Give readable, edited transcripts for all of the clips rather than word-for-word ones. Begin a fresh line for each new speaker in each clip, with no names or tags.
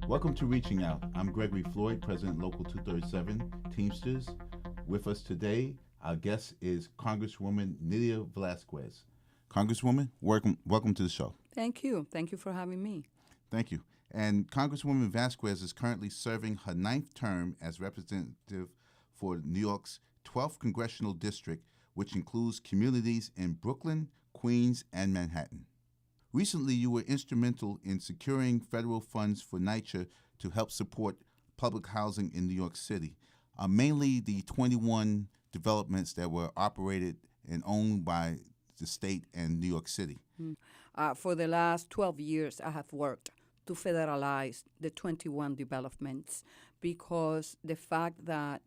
Welcome to Reaching Out. I'm Gregory Floyd, President Local 237, Teamsters. With us today, our guest is Congresswoman Nydia Velázquez. Congresswoman, welcome to the show.
Thank you. Thank you for having me.
Thank you. And Congresswoman Velázquez is currently serving her 9th term as representative for New York's 12th Congressional District, which includes communities in Brooklyn, Queens, and Manhattan. Recently, you were instrumental in securing federal funds for NYCHA to help support public housing in New York City, mainly the 21 developments that were operated and owned by the state and New York City.
For the last 12 years, I have worked to federalize the 21 developments because the fact that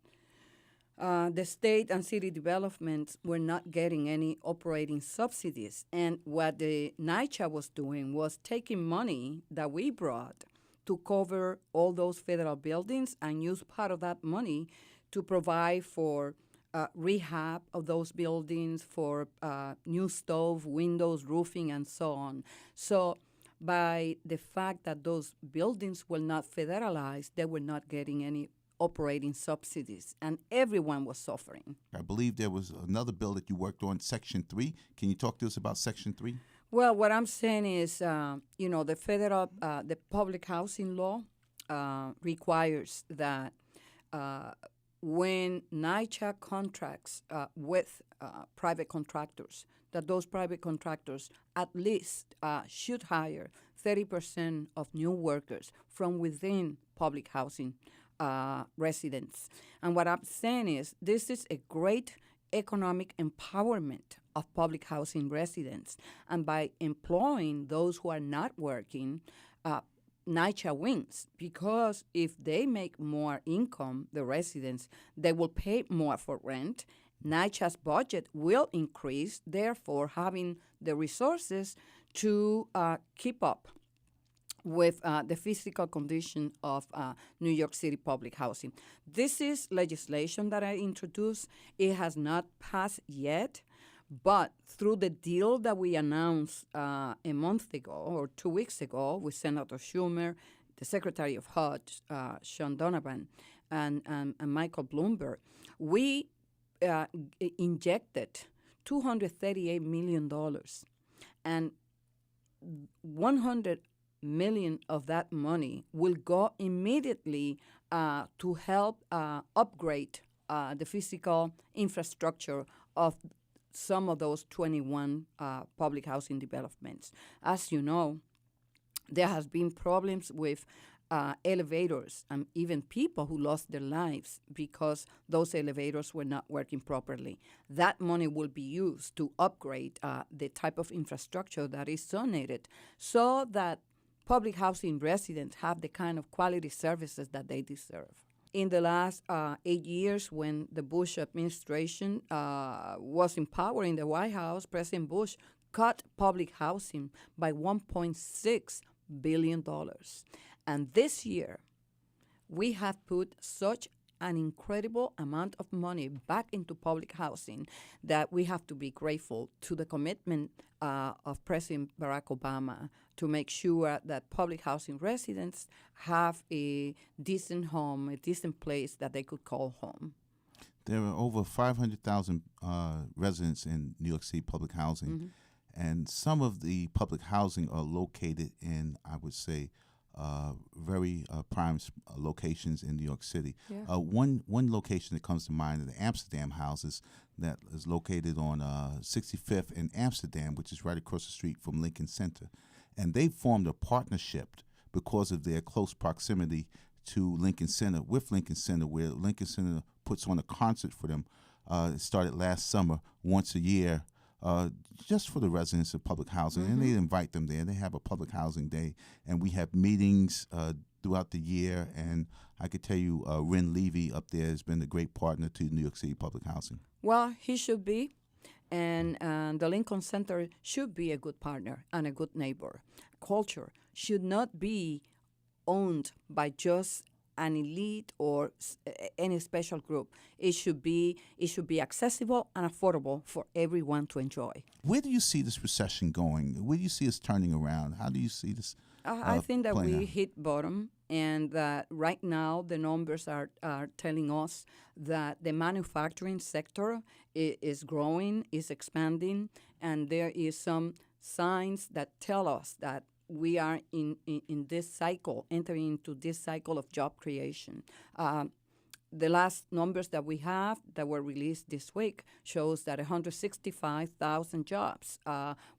the state and city developments were not getting any operating subsidies. And what the NYCHA was doing was taking money that we brought to cover all those federal buildings and use part of that money to provide for rehab of those buildings, for new stove, windows, roofing, and so on. So by the fact that those buildings were not federalized, they were not getting any operating subsidies, and everyone was suffering.
I believe there was another bill that you worked on, Section 3. Can you talk to us about Section 3?
Well, what I'm saying is, the federal, the public housing law requires that when NYCHA contracts with private contractors, that those private contractors at least should hire 30% of new workers from within public housing residents. And what I'm saying is this is a great economic empowerment of public housing residents. And by employing those who are not working, NYCHA wins, because if they make more income, the residents, they will pay more for rent. NYCHA's budget will increase, therefore having the resources to keep up with the physical condition of New York City public housing. This is legislation that I introduced. It has not passed yet, but through the deal that we announced a month ago or 2 weeks ago with Senator Schumer, the Secretary of HUD, Sean Donovan, and Michael Bloomberg, we injected $238 million, and 100 million of that money will go immediately to help upgrade the physical infrastructure of some of those 21 public housing developments. As you know, there has been problems with elevators and even people who lost their lives because those elevators were not working properly. That money will be used to upgrade the type of infrastructure that is so needed so that public housing residents have the kind of quality services that they deserve. In the last 8 years, when the Bush administration was in power in the White House, President Bush cut public housing by $1.6 billion. And this year, we have put such an incredible amount of money back into public housing that we have to be grateful to the commitment of President Barack Obama to make sure that public housing residents have a decent home, a decent place that they could call home.
There are over 500,000 residents in New York City public housing, and some of the public housing are located in, I would say, very prime locations in New York City.
Yeah.
One location that comes to mind are the Amsterdam houses that is located on 65th in Amsterdam, which is right across the street from Lincoln Center. And they formed a partnership because of their close proximity to Lincoln Center, with Lincoln Center, where Lincoln Center puts on a concert for them. It started last summer, once a year, just for the residents of public housing. And they invite them there. They have a public housing day, and we have meetings throughout the year. And I could tell you, Ren Levy up there has been a great partner to New York City public housing.
Well, he should be. And the Lincoln Center should be a good partner and a good neighbor. Culture should not be owned by just an elite or any special group. It should be accessible and affordable for everyone to enjoy.
Where do you see this recession going? Where do you see us turning around? How do you see this?
I think that we
out?
hit bottom, and that right now the numbers are telling us that the manufacturing sector is growing, is expanding, and there is some signs that tell us that we are in this cycle, entering into this cycle of job creation. The last numbers that we have that were released this week shows that 165,000 jobs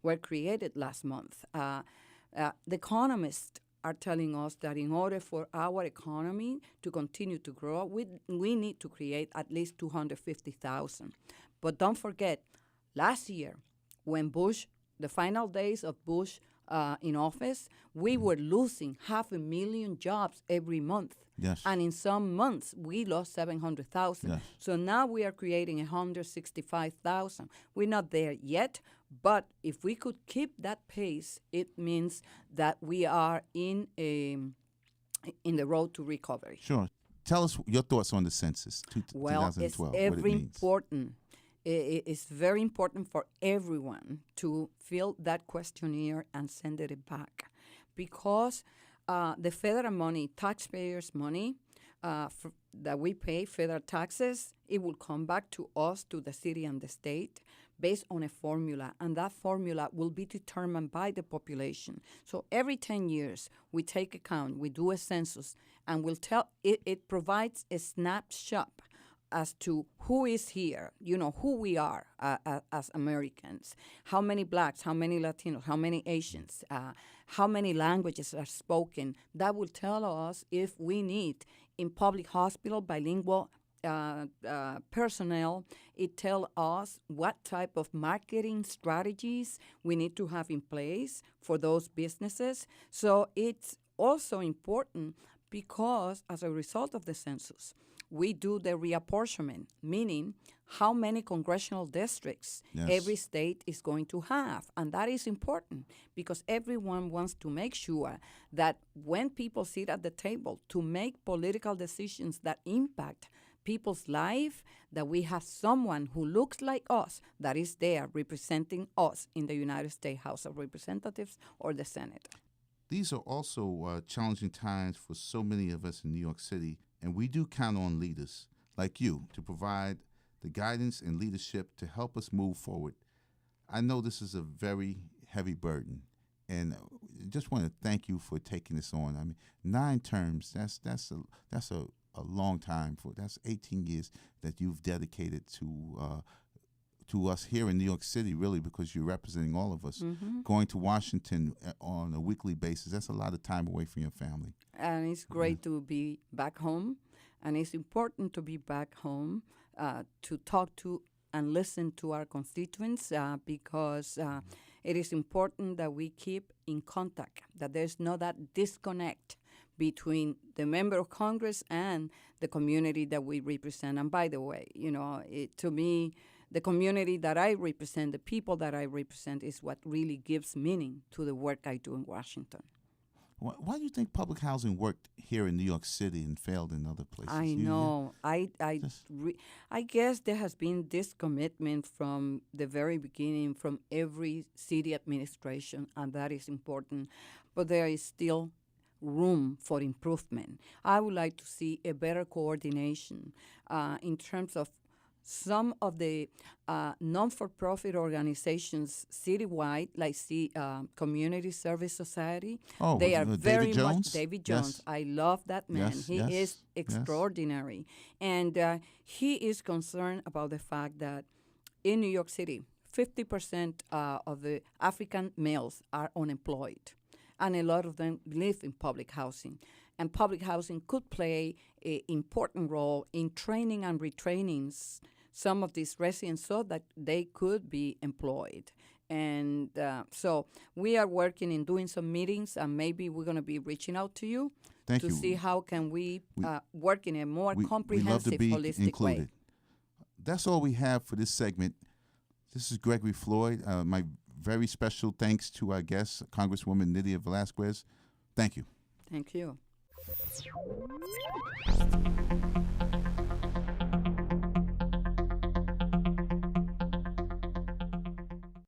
were created last month. The economists are telling us that in order for our economy to continue to grow, we need to create at least 250,000. But don't forget, last year, when the final days of Bush in office, we were losing 500,000 jobs every month.
Yes.
And in some months, we lost 700,000.
Yes.
So now we are creating 165,000. We're not there yet, but if we could keep that pace, it means that we are in the road to recovery.
Sure. Tell us your thoughts on the census,
Well,
2012,
it's
what it means.
important. It's very important for everyone to fill that questionnaire and send it back, because the federal money, taxpayers' money, that we pay, federal taxes, it will come back to us, to the city and the state, based on a formula, and that formula will be determined by the population. So every 10 years, we take account, we do a census, and we'll tell it provides a snapshot as to who is here, who we are as Americans, how many blacks, how many Latinos, how many Asians, how many languages are spoken. That will tell us if we need, in public hospital, bilingual personnel. It tells us what type of marketing strategies we need to have in place for those businesses. So it's also important because as a result of the census, we do the reapportionment, meaning how many congressional districts every state is going to have. And that is important because everyone wants to make sure that when people sit at the table to make political decisions that impact people's life, that we have someone who looks like us that is there representing us in the United States House of Representatives or the Senate.
These are also challenging times for so many of us in New York City, and we do count on leaders like you to provide the guidance and leadership to help us move forward. I know this is a very heavy burden, and just want to thank you for taking this on. I mean, 9 terms, that's a long time. That's 18 years that you've dedicated to us here in New York City, really, because you're representing all of us. Mm-hmm. Going to Washington on a weekly basis, that's a lot of time away from your family.
And it's great to be back home, and it's important to be back home to talk to and listen to our constituents because it is important that we keep in contact, that there's no that disconnect between the member of Congress and the community that we represent. And by the way, to me, the community that I represent, the people that I represent, is what really gives meaning to the work I do in Washington.
Why do you think public housing worked here in New York City and failed in other places?
I know. I guess there has been this commitment from the very beginning, from every city administration, and that is important. But there is still room for improvement. I would like to see a better coordination in terms of some of the non-for-profit organizations citywide, like Community Service Society.
Oh,
they are very
David Jones?
much David Jones.
Yes.
I love that man.
Yes,
he
yes,
is extraordinary, and he is concerned about the fact that in New York City, 50% of the African males are unemployed, and a lot of them live in public housing. And public housing could play an important role in training and retraining some of these residents so that they could be employed. And so we are working in doing some meetings, and maybe we're going to be reaching out to you to see how can we work in a more comprehensive, holistic
included.
way.
That's all we have for this segment. This is Gregory Floyd. My very special thanks to our guest, Congresswoman Nydia Velázquez. Thank you.
Thank you.